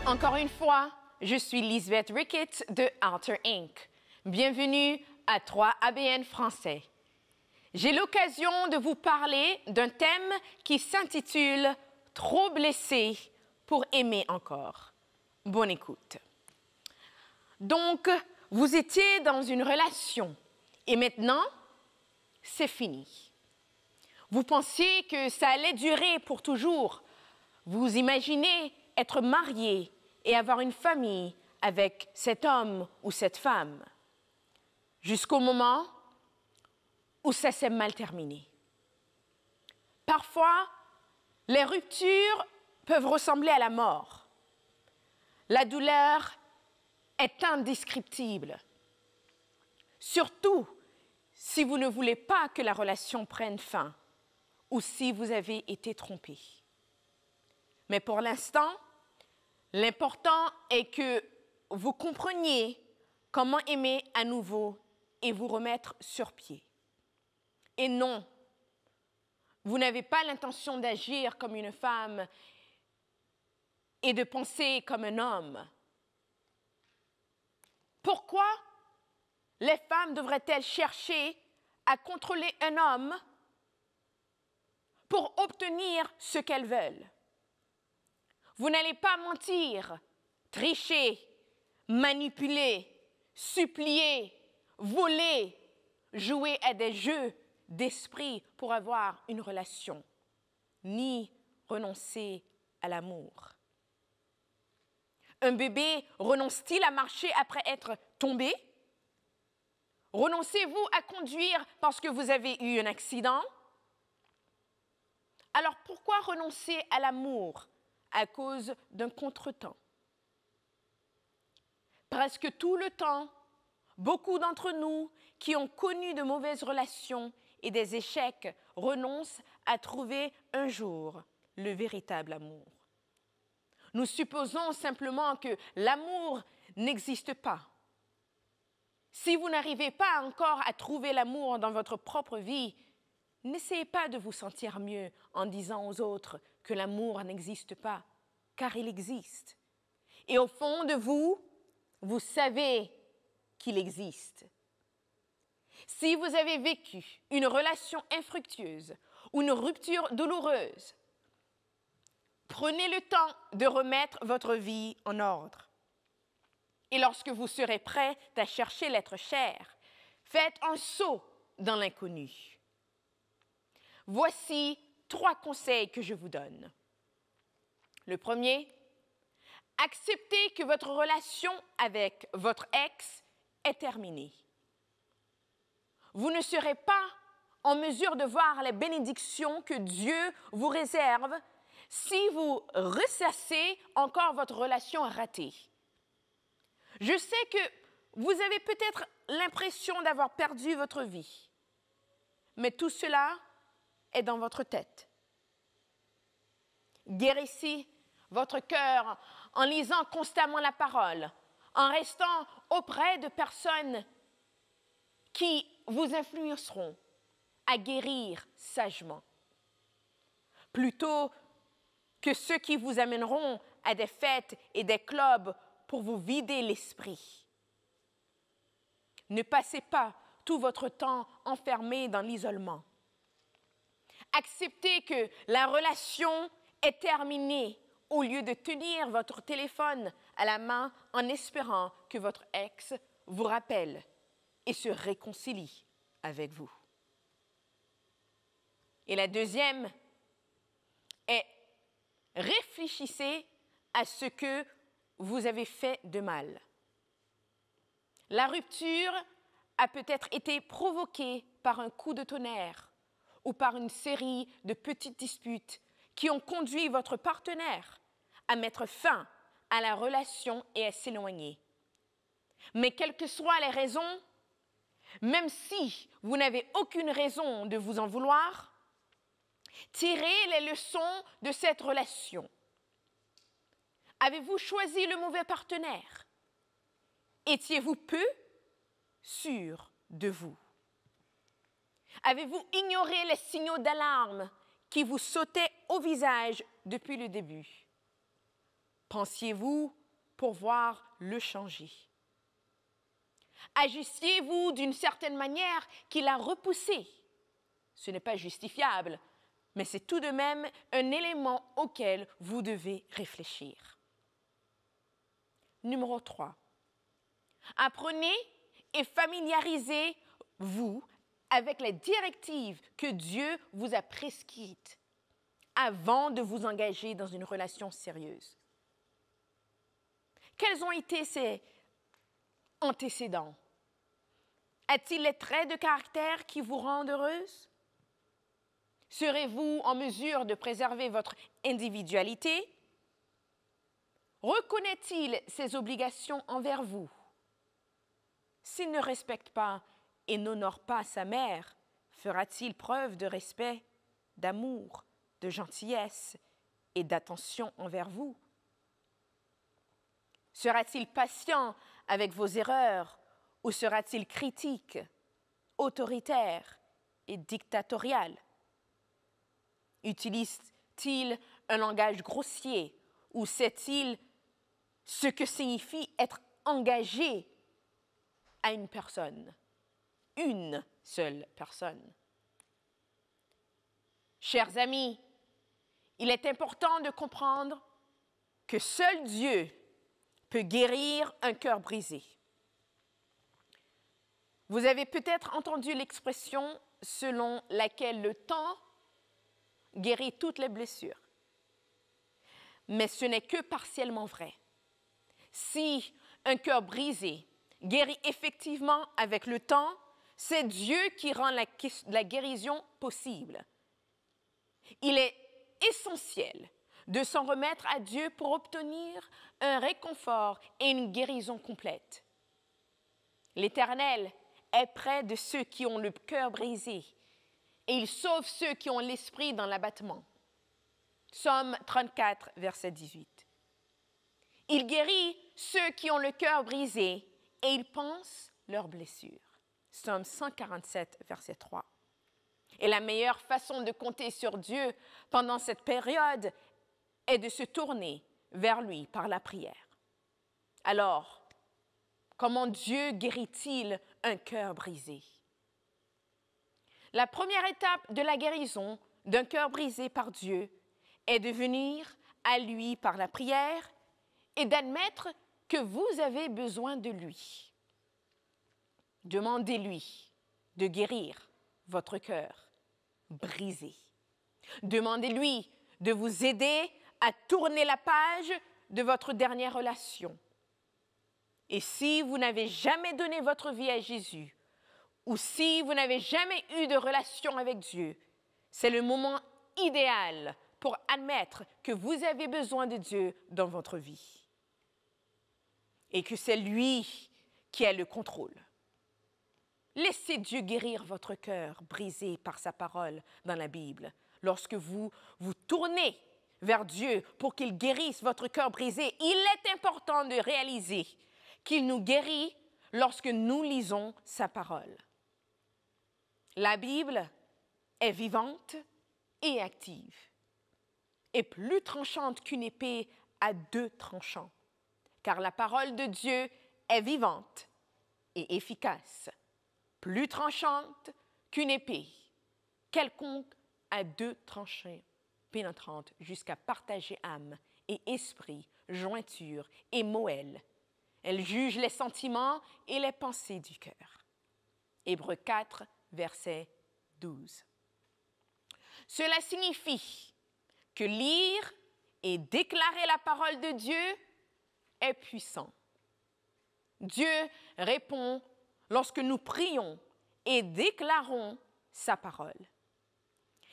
Encore une fois, je suis Lisbeth Ricketts de Alter Inc. Bienvenue à 3ABN français. J'ai l'occasion de vous parler d'un thème qui s'intitule « Trop blessé pour aimer encore ». Bonne écoute. Donc, vous étiez dans une relation et maintenant, c'est fini. Vous pensiez que ça allait durer pour toujours. Vous imaginez être marié et avoir une famille avec cet homme ou cette femme. Jusqu'au moment où ça s'est mal terminé. Parfois, les ruptures peuvent ressembler à la mort. La douleur est indescriptible. Surtout si vous ne voulez pas que la relation prenne fin ou si vous avez été trompé. Mais pour l'instant, l'important est que vous compreniez comment aimer à nouveau et vous remettre sur pied. Et non, vous n'avez pas l'intention d'agir comme une femme et de penser comme un homme. Pourquoi les femmes devraient-elles chercher à contrôler un homme pour obtenir ce qu'elles veulent? Vous n'allez pas mentir, tricher, manipuler, supplier, voler, jouer à des jeux d'esprit pour avoir une relation, ni renoncer à l'amour. Un bébé renonce-t-il à marcher après être tombé? Renoncez-vous à conduire parce que vous avez eu un accident? Alors pourquoi renoncer à l'amour à cause d'un contretemps? Presque tout le temps, beaucoup d'entre nous qui ont connu de mauvaises relations et des échecs renoncent à trouver un jour le véritable amour. Nous supposons simplement que l'amour n'existe pas. Si vous n'arrivez pas encore à trouver l'amour dans votre propre vie, n'essayez pas de vous sentir mieux en disant aux autres que l'amour n'existe pas, car il existe. Et au fond de vous, vous savez qu'il existe. Si vous avez vécu une relation infructueuse ou une rupture douloureuse, prenez le temps de remettre votre vie en ordre. Et lorsque vous serez prêt à chercher l'être cher, faites un saut dans l'inconnu. Voici 3 conseils que je vous donne. Le premier, acceptez que votre relation avec votre ex est terminée. Vous ne serez pas en mesure de voir les bénédictions que Dieu vous réserve si vous ressassez encore votre relation ratée. Je sais que vous avez peut-être l'impression d'avoir perdu votre vie, mais tout cela est dans votre tête. Guérissez votre cœur en lisant constamment la parole, en restant auprès de personnes qui vous influenceront à guérir sagement, plutôt que ceux qui vous amèneront à des fêtes et des clubs pour vous vider l'esprit. Ne passez pas tout votre temps enfermé dans l'isolement. Acceptez que la relation est terminée au lieu de tenir votre téléphone à la main en espérant que votre ex vous rappelle et se réconcilie avec vous. Et la deuxième est réfléchissez à ce que vous avez fait de mal. La rupture a peut-être été provoquée par un coup de tonnerre ou par une série de petites disputes qui ont conduit votre partenaire à mettre fin à la relation et à s'éloigner. Mais quelles que soient les raisons, même si vous n'avez aucune raison de vous en vouloir, tirez les leçons de cette relation. Avez-vous choisi le mauvais partenaire? Étiez-vous peu sûr de vous? Avez-vous ignoré les signaux d'alarme qui vous sautaient au visage depuis le début? Pensiez-vous pouvoir le changer? Agissiez-vous d'une certaine manière qui l'a repoussé? Ce n'est pas justifiable, mais c'est tout de même un élément auquel vous devez réfléchir. Numéro 3. Apprenez et familiarisez-vous avec les directives que Dieu vous a prescrites avant de vous engager dans une relation sérieuse. Quels ont été ces antécédents? A-t-il les traits de caractère qui vous rendent heureuse? Serez-vous en mesure de préserver votre individualité? Reconnaît-il ses obligations envers vous? S'il ne respecte pas et n'honore pas sa mère, fera-t-il preuve de respect, d'amour, de gentillesse et d'attention envers vous? Sera-t-il patient avec vos erreurs ou sera-t-il critique, autoritaire et dictatorial? Utilise-t-il un langage grossier ou sait-il ce que signifie être engagé à une personne, une seule personne? Chers amis, il est important de comprendre que seul Dieu peut guérir un cœur brisé. Vous avez peut-être entendu l'expression selon laquelle le temps guérit toutes les blessures. Mais ce n'est que partiellement vrai. Si un cœur brisé guérit effectivement avec le temps, c'est Dieu qui rend la guérison possible. Il est essentiel de s'en remettre à Dieu pour obtenir un réconfort et une guérison complète. L'Éternel est près de ceux qui ont le cœur brisé et il sauve ceux qui ont l'esprit dans l'abattement. Psaume 34, verset 18. Il guérit ceux qui ont le cœur brisé et il pense leurs blessures. Psaume 147, verset 3. Et la meilleure façon de compter sur Dieu pendant cette période est de se tourner vers lui par la prière. Alors, comment Dieu guérit-il un cœur brisé? La première étape de la guérison d'un cœur brisé par Dieu est de venir à lui par la prière et d'admettre que vous avez besoin de lui. Demandez-lui de guérir votre cœur brisé. Demandez-lui de vous aider à tourner la page de votre dernière relation. Et si vous n'avez jamais donné votre vie à Jésus, ou si vous n'avez jamais eu de relation avec Dieu, c'est le moment idéal pour admettre que vous avez besoin de Dieu dans votre vie. Et que c'est lui qui a le contrôle. Laissez Dieu guérir votre cœur brisé par sa parole dans la Bible. Lorsque vous vous tournez vers Dieu pour qu'il guérisse votre cœur brisé, il est important de réaliser qu'il nous guérit lorsque nous lisons sa parole. La Bible est vivante et active, et plus tranchante qu'une épée à deux tranchants, car la parole de Dieu est vivante et efficace, plus tranchante qu'une épée, quelconque à deux tranchants pénétrantes jusqu'à partager âme et esprit, jointure et moelle. Elle juge les sentiments et les pensées du cœur. Hébreux 4, verset 12. Cela signifie que lire et déclarer la parole de Dieu est puissant. Dieu répond lorsque nous prions et déclarons sa parole.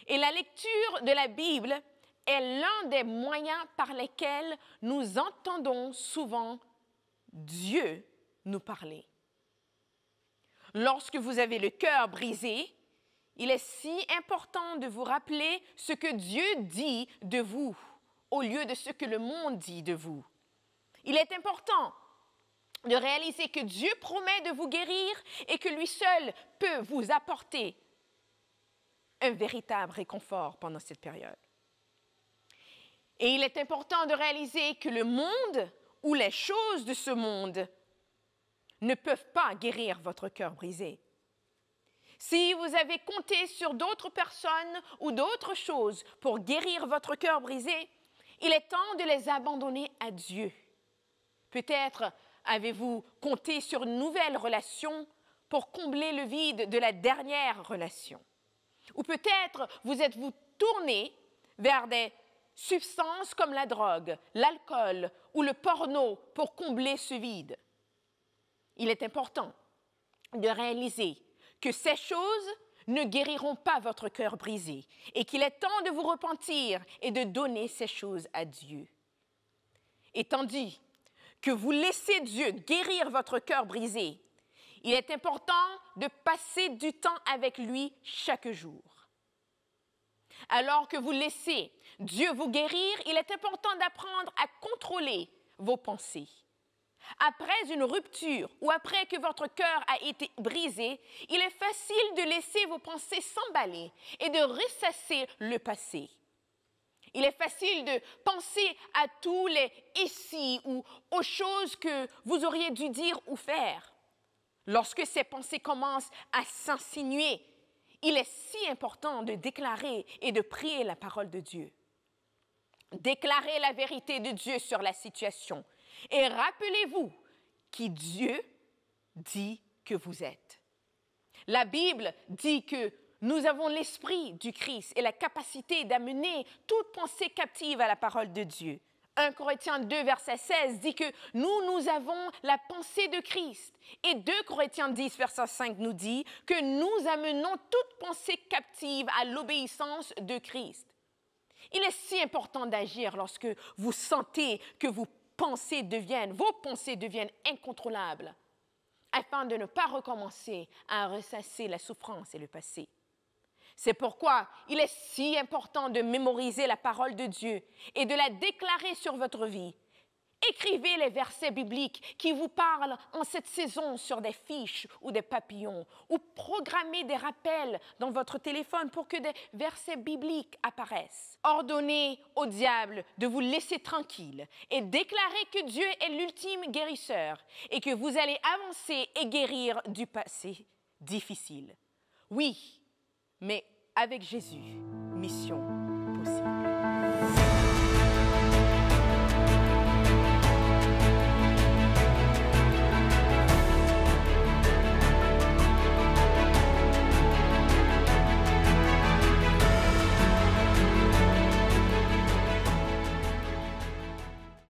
Et la lecture de la Bible est l'un des moyens par lesquels nous entendons souvent Dieu nous parler. Lorsque vous avez le cœur brisé, il est si important de vous rappeler ce que Dieu dit de vous au lieu de ce que le monde dit de vous. Il est important de réaliser que Dieu promet de vous guérir et que lui seul peut vous apporter un véritable réconfort pendant cette période. Et il est important de réaliser que le monde ou les choses de ce monde ne peuvent pas guérir votre cœur brisé. Si vous avez compté sur d'autres personnes ou d'autres choses pour guérir votre cœur brisé, il est temps de les abandonner à Dieu. Peut-être avez-vous compté sur une nouvelle relation pour combler le vide de la dernière relation. Ou peut-être vous êtes-vous tourné vers des substances comme la drogue, l'alcool ou le porno pour combler ce vide. Il est important de réaliser que ces choses ne guériront pas votre cœur brisé et qu'il est temps de vous repentir et de donner ces choses à Dieu. Et tandis que vous laissez Dieu guérir votre cœur brisé, il est important de passer du temps avec lui chaque jour. Alors que vous laissez Dieu vous guérir, il est important d'apprendre à contrôler vos pensées. Après une rupture ou après que votre cœur a été brisé, il est facile de laisser vos pensées s'emballer et de ressasser le passé. Il est facile de penser à tous les « ici » ou aux choses que vous auriez dû dire ou faire. Lorsque ces pensées commencent à s'insinuer, il est si important de déclarer et de prier la parole de Dieu. Déclarez la vérité de Dieu sur la situation et rappelez-vous qui Dieu dit que vous êtes. La Bible dit que nous avons l'esprit du Christ et la capacité d'amener toute pensée captive à la parole de Dieu. 1 Corinthiens 2, verset 16 dit que nous avons la pensée de Christ. Et 2 Corinthiens 10, verset 5 nous dit que nous amenons toute pensée captive à l'obéissance de Christ. Il est si important d'agir lorsque vous sentez que vos pensées deviennent incontrôlables, afin de ne pas recommencer à ressasser la souffrance et le passé. C'est pourquoi il est si important de mémoriser la parole de Dieu et de la déclarer sur votre vie. Écrivez les versets bibliques qui vous parlent en cette saison sur des fiches ou des papillons, ou programmez des rappels dans votre téléphone pour que des versets bibliques apparaissent. Ordonnez au diable de vous laisser tranquille et déclarez que Dieu est l'ultime guérisseur et que vous allez avancer et guérir du passé difficile. Oui, mais avec Jésus, mission possible.